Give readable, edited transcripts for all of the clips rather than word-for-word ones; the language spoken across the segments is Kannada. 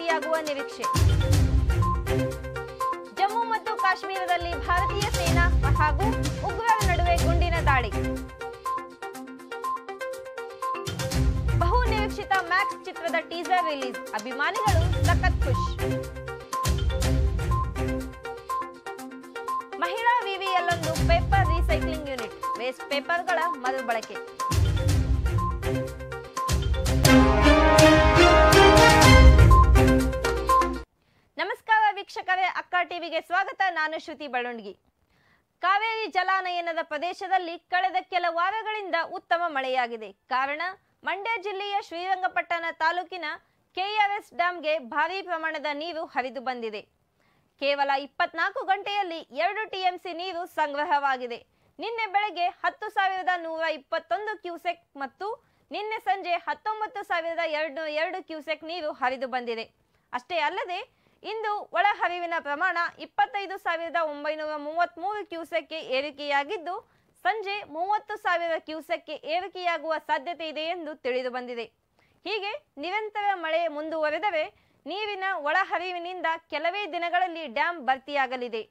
ಭರ್ತಿಯಾಗುವ ನಿರೀಕ್ಷೆ. ಜಮ್ಮು ಮತ್ತು ಕಾಶ್ಮೀರದಲ್ಲಿ ಭಾರತೀಯ ಸೇನಾ ಹಾಗೂ ಉಗ್ರರ ನಡುವೆ ಗುಂಡಿನ ದಾಳಿ. ಬಹು ನಿರೀಕ್ಷಿತ ಮ್ಯಾಕ್ಸ್ ಚಿತ್ರದ ಟೀಸರ್ ರಿಲೀಸ್, ಅಭಿಮಾನಿಗಳು ಸಖತ್ ಖುಷ್. ಮಹಿಳಾ ವಿವಿಯಲ್ಲೊಂದು ಪೇಪರ್ ರೀಸೈಕ್ಲಿಂಗ್ ಯೂನಿಟ್, ವೇಸ್ಟ್ ಪೇಪರ್ಗಳ ಮರುಬಳಕೆ. ನಮಸ್ಕಾರ ವೀಕ್ಷಕರೇ, ಅಕ್ಕ ಟಿವಿಗೆ ಸ್ವಾಗತ. ನಾನು ಶ್ರುತಿ ಬಳುಂಡ್ಗಿ. ಕಾವೇರಿ ಜಲಾನಯನದ ಪ್ರದೇಶದಲ್ಲಿ ಕಳೆದ ಕೆಲ ವಾರಗಳಿಂದ ಉತ್ತಮ ಮಳೆಯಾಗಿದೆ. ಕಾರಣ ಮಂಡ್ಯ ಜಿಲ್ಲೆಯ ಶ್ರೀರಂಗಪಟ್ಟಣ ತಾಲೂಕಿನ ಕೆಆರ್ಎಸ್ ಡ್ಯಾಂಗೆ ಭಾರೀ ಪ್ರಮಾಣದ ನೀರು ಹರಿದು ಬಂದಿದೆ. ಕೇವಲ 24 ಗಂಟೆಯಲ್ಲಿ 2 ಟಿಎಂಸಿ ನೀರು ಸಂಗ್ರಹವಾಗಿದೆ. ನಿನ್ನೆ ಬೆಳಗ್ಗೆ 10,121 ಕ್ಯೂಸೆಕ್ ಮತ್ತು ನಿನ್ನೆ ಸಂಜೆ 19,202 ಕ್ಯೂಸೆಕ್ ನೀರು ಹರಿದು ಬಂದಿದೆ. ಅಷ್ಟೇ ಅಲ್ಲದೆ ಇಂದು ಒಳಹರಿವಿನ ಪ್ರಮಾಣ 25,933 ಕ್ಯೂಸೆಕ್ಗೆ ಏರಿಕೆಯಾಗಿದ್ದು ಸಂಜೆ 30,000 ಕ್ಯೂಸೆಕ್ಗೆ ಏರಿಕೆಯಾಗುವ ಸಾಧ್ಯತೆ ಇದೆ ಎಂದು ತಿಳಿದು ಬಂದಿದೆ. ಹೀಗೆ ನಿರಂತರ ಮಳೆ ಮುಂದುವರೆದರೆ ನೀರಿನ ಒಳಹರಿವಿನಿಂದ ಕೆಲವೇ ದಿನಗಳಲ್ಲಿ ಡ್ಯಾಂ ಭರ್ತಿಯಾಗಲಿದೆ.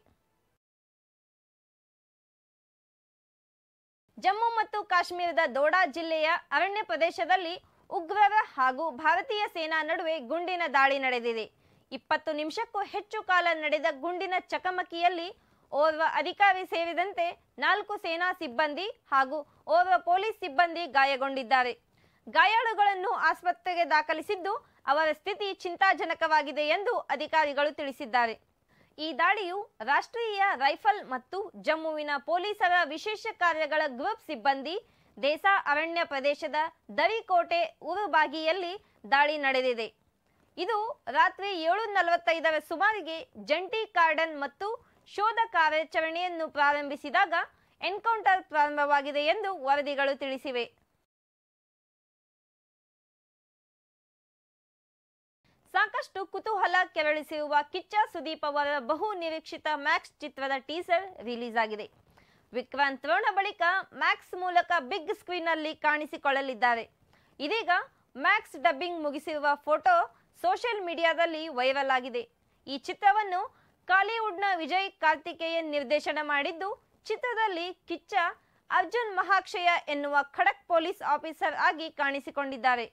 ಜಮ್ಮು ಮತ್ತು ಕಾಶ್ಮೀರದ ದೋಡಾ ಜಿಲ್ಲೆಯ ಅರಣ್ಯ ಪ್ರದೇಶದಲ್ಲಿ ಉಗ್ರರ ಹಾಗೂ ಭಾರತೀಯ ಸೇನಾ ನಡುವೆ ಗುಂಡಿನ ದಾಳಿ ನಡೆದಿದೆ. 20 ನಿಮಿಷಕ್ಕೂ ಹೆಚ್ಚು ಕಾಲ ನಡೆದ ಗುಂಡಿನ ಚಕಮಕಿಯಲ್ಲಿ ಓರ್ವ ಅಧಿಕಾರಿ ಸೇರಿದಂತೆ 4 ಸೇನಾ ಸಿಬ್ಬಂದಿ ಹಾಗೂ ಓರ್ವ ಪೊಲೀಸ್ ಸಿಬ್ಬಂದಿ ಗಾಯಗೊಂಡಿದ್ದಾರೆ. ಗಾಯಾಳುಗಳನ್ನು ಆಸ್ಪತ್ರೆಗೆ ದಾಖಲಿಸಿದ್ದು ಅವರ ಸ್ಥಿತಿ ಚಿಂತಾಜನಕವಾಗಿದೆ ಎಂದು ಅಧಿಕಾರಿಗಳು ತಿಳಿಸಿದ್ದಾರೆ. ಈ ದಾಳಿಯು ರಾಷ್ಟ್ರೀಯ ರೈಫಲ್ ಮತ್ತು ಜಮ್ಮುವಿನ ಪೊಲೀಸರ ವಿಶೇಷ ಕಾರ್ಯಗಳ ಗ್ರೂಪ್ ಸಿಬ್ಬಂದಿ ದೇಸಾ ಅರಣ್ಯ ಪ್ರದೇಶದ ದರಿಕೋಟೆ ಉರುಬಾಗಿಯಲ್ಲಿ ದಾಳಿ ನಡೆದಿದೆ. ಇದು ರಾತ್ರಿ 7:45 ಸುಮಾರಿಗೆ ಜಂಟಿ ಕಾರ್ಡನ್ ಮತ್ತು ಶೋಧ ಕಾರ್ಯಾಚರಣೆಯನ್ನು ಪ್ರಾರಂಭಿಸಿದಾಗ ಎನ್ಕೌಂಟರ್ ಪ್ರಾರಂಭವಾಗಿದೆ ಎಂದು ವರದಿಗಳು ತಿಳಿಸಿವೆ. ಸಾಕಷ್ಟು ಕುತೂಹಲ ಕೆರಳಿಸಿರುವ ಕಿಚ್ಚ ಸುದೀಪ್ ಅವರ ಬಹು ನಿರೀಕ್ಷಿತ ಮ್ಯಾಕ್ಸ್ ಚಿತ್ರದ ಟೀಸರ್ ರಿಲೀಸ್ ಆಗಿದೆ. ವಿಕ್ರಾಂತ್ ರೋಣ ಬಳಿಕ ಮ್ಯಾಕ್ಸ್ ಮೂಲಕ ಬಿಗ್ ಸ್ಕ್ರೀನ್ ನಲ್ಲಿ ಕಾಣಿಸಿಕೊಳ್ಳಲಿದ್ದಾರೆ. ಇದೀಗ ಮ್ಯಾಕ್ಸ್ ಡಬ್ಬಿಂಗ್ ಮುಗಿಸಿರುವ ಫೋಟೋ ಸೋಷಿಯಲ್ ಮೀಡಿಯಾದಲ್ಲಿ ವೈರಲ್ ಆಗಿದೆ. ಈ ಚಿತ್ರವನ್ನು ಕಾಲಿವುಡ್ನ ವಿಜಯ್ ಕಾರ್ತಿಕೇಯನ್ ನಿರ್ದೇಶನ ಮಾಡಿದ್ದು, ಚಿತ್ರದಲ್ಲಿ ಕಿಚ್ಚ ಅರ್ಜುನ್ ಮಹಾಕ್ಷಯ ಎನ್ನುವ ಖಡಕ್ ಪೊಲೀಸ್ ಆಫೀಸರ್ ಆಗಿ ಕಾಣಿಸಿಕೊಂಡಿದ್ದಾರೆ.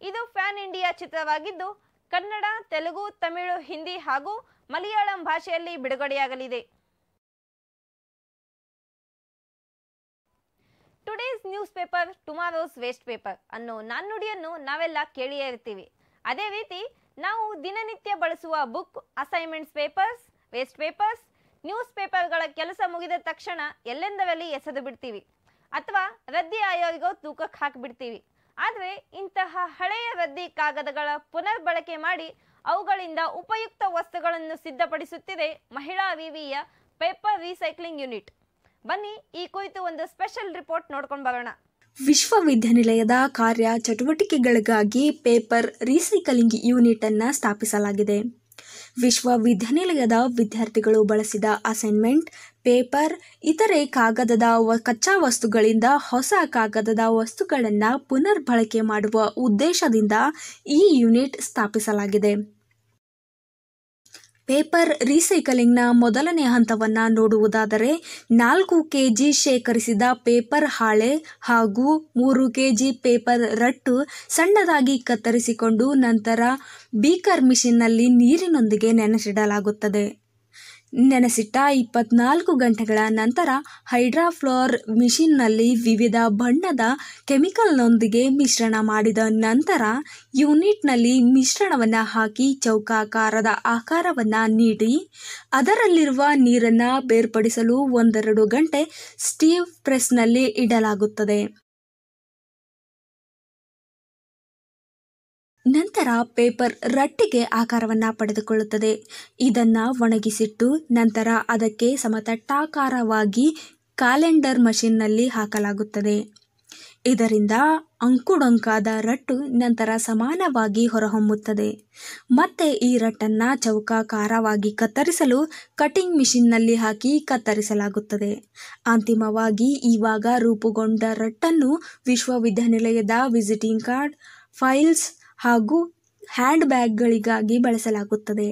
ಇದು ಫ್ಯಾನ್ ಇಂಡಿಯಾ ಚಿತ್ರವಾಗಿದ್ದು ಕನ್ನಡ, ತೆಲುಗು, ತಮಿಳು, ಹಿಂದಿ ಹಾಗೂ ಮಲಯಾಳಂ ಭಾಷೆಯಲ್ಲಿ ಬಿಡುಗಡೆಯಾಗಲಿದೆ. Today's news paper tomorrow's waste paper ಅನ್ನೋ ನಾಣ್ಣುಡಿಯನ್ನು ನಾವೆಲ್ಲ ಕೇಳಿಯೇ ಇರ್ತೀವಿ. ಅದೇ ರೀತಿ ನಾವು ದಿನನಿತ್ಯ ಬಳಸುವ book, assignments papers, waste papers, news ಪೇಪರ್ಗಳ ಕೆಲಸ ಮುಗಿದ ತಕ್ಷಣ ಎಲ್ಲೆಂದರಲ್ಲಿ ಎಸೆದು ಬಿಡ್ತೀವಿ ಅಥವಾ ರದ್ದಿ ಆಯೋಗೋ ತೂಕಕ್ಕೆ ಹಾಕಿಬಿಡ್ತೀವಿ. ಆದರೆ ಇಂತಹ ಹಳೆಯ ರದ್ದಿ ಕಾಗದಗಳ ಪುನರ್ ಬಳಕೆ ಮಾಡಿ ಅವುಗಳಿಂದ ಉಪಯುಕ್ತ ವಸ್ತುಗಳನ್ನು ಸಿದ್ಧಪಡಿಸುತ್ತಿದೆ ಮಹಿಳಾ ವಿವಿಯ ಪೇಪರ್ ರೀಸೈಕ್ಲಿಂಗ್ ಯೂನಿಟ್. ಬನ್ನಿ ಈ ಕುರಿತು ಒಂದು ಸ್ಪೆಷಲ್ ರಿಪೋರ್ಟ್ ನೋಡ್ಕೊಂಡು ಬರೋಣ. ವಿಶ್ವವಿದ್ಯಾನಿಲಯದ ಕಾರ್ಯ ಚಟುವಟಿಕೆಗಳಿಗಾಗಿ ಪೇಪರ್ ರೀಸೈಕಲಿಂಗ್ ಯೂನಿಟ್ ಅನ್ನು ಸ್ಥಾಪಿಸಲಾಗಿದೆ. ವಿಶ್ವವಿದ್ಯಾನಿಲಯದ ವಿದ್ಯಾರ್ಥಿಗಳು ಬಳಸಿದ ಅಸೈನ್ಮೆಂಟ್, ಪೇಪರ್, ಇತರೆ ಕಾಗದದ ಕಚ್ಚಾ ವಸ್ತುಗಳಿಂದ ಹೊಸ ಕಾಗದದ ವಸ್ತುಗಳನ್ನು ಪುನರ್ ಬಳಕೆ ಮಾಡುವ ಉದ್ದೇಶದಿಂದ ಈ ಯೂನಿಟ್ ಸ್ಥಾಪಿಸಲಾಗಿದೆ. ಪೇಪರ್ ರೀಸೈಕಲಿಂಗ್ನ ಮೊದಲನೇ ಹಂತವನ್ನು ನೋಡುವುದಾದರೆ 4 ಕೆಜಿ ಶೇಖರಿಸಿದ ಪೇಪರ್ ಹಾಳೆ ಹಾಗೂ 3 ಕೆಜಿ ಪೇಪರ್ ರಟ್ಟು ಸಣ್ಣದಾಗಿ ಕತ್ತರಿಸಿಕೊಂಡು ನಂತರ ಬೀಕರ್ ಮಿಷಿನ್ನಲ್ಲಿ ನೀರಿನೊಂದಿಗೆ ನೆನೆಸಿಡಲಾಗುತ್ತದೆ. ನೆನೆಸಿಟ್ಟ 24 ಗಂಟೆಗಳ ನಂತರ ಹೈಡ್ರಾಫ್ಲೋರ್ ಮಿಷಿನ್ನಲ್ಲಿ ವಿವಿಧ ಬಣ್ಣದ ಕೆಮಿಕಲ್ನೊಂದಿಗೆ ಮಿಶ್ರಣ ಮಾಡಿದ ನಂತರ ಯೂನಿಟ್ನಲ್ಲಿ ಮಿಶ್ರಣವನ್ನು ಹಾಕಿ ಚೌಕಾಕಾರದ ಆಕಾರವನ್ನು ನೀಡಿ ಅದರಲ್ಲಿರುವ ನೀರನ್ನು ಬೇರ್ಪಡಿಸಲು 1-2 ಗಂಟೆ ಸ್ಟೀವ್ ಪ್ರೆಸ್ನಲ್ಲಿ ಇಡಲಾಗುತ್ತದೆ. ನಂತರ ಪೇಪರ್ ರಟ್ಟಿಗೆ ಆಕಾರವನ್ನು ಪಡೆದುಕೊಳ್ಳುತ್ತದೆ. ಇದನ್ನು ಒಣಗಿಸಿಟ್ಟು ನಂತರ ಅದಕ್ಕೆ ಸಮತಟ್ಟಾಕಾರವಾಗಿ ಕ್ಯಾಲೆಂಡರ್ ಮಷಿನ್ನಲ್ಲಿ ಹಾಕಲಾಗುತ್ತದೆ. ಇದರಿಂದ ಅಂಕುಡೊಂಕಾದ ರಟ್ಟು ನಂತರ ಸಮಾನವಾಗಿ ಹೊರಹೊಮ್ಮುತ್ತದೆ. ಮತ್ತೆ ಈ ರಟ್ಟನ್ನು ಚೌಕಾಕಾರವಾಗಿ ಕತ್ತರಿಸಲು ಕಟಿಂಗ್ ಮಿಷಿನ್ನಲ್ಲಿ ಹಾಕಿ ಕತ್ತರಿಸಲಾಗುತ್ತದೆ. ಅಂತಿಮವಾಗಿ ಇವಾಗ ರೂಪುಗೊಂಡ ರಟ್ಟನ್ನು ವಿಶ್ವವಿದ್ಯಾನಿಲಯದ ವಿಸಿಟಿಂಗ್ ಕಾರ್ಡ್, ಫೈಲ್ಸ್ ಹಾಗೂ ಹ್ಯಾಂಡ್ ಬ್ಯಾಗ್ಗಳಿಗಾಗಿ ಬಳಸಲಾಗುತ್ತದೆ.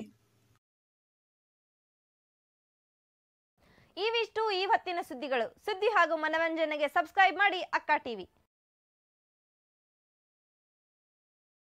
ಇವಿಷ್ಟು ಈ ಹೊತ್ತಿನ ಸುದ್ದಿಗಳು. ಸುದ್ದಿ ಹಾಗೂ ಮನರಂಜನೆಗೆ ಸಬ್ಸ್ಕ್ರೈಬ್ ಮಾಡಿ ಅಕ್ಕ ಟಿವಿ.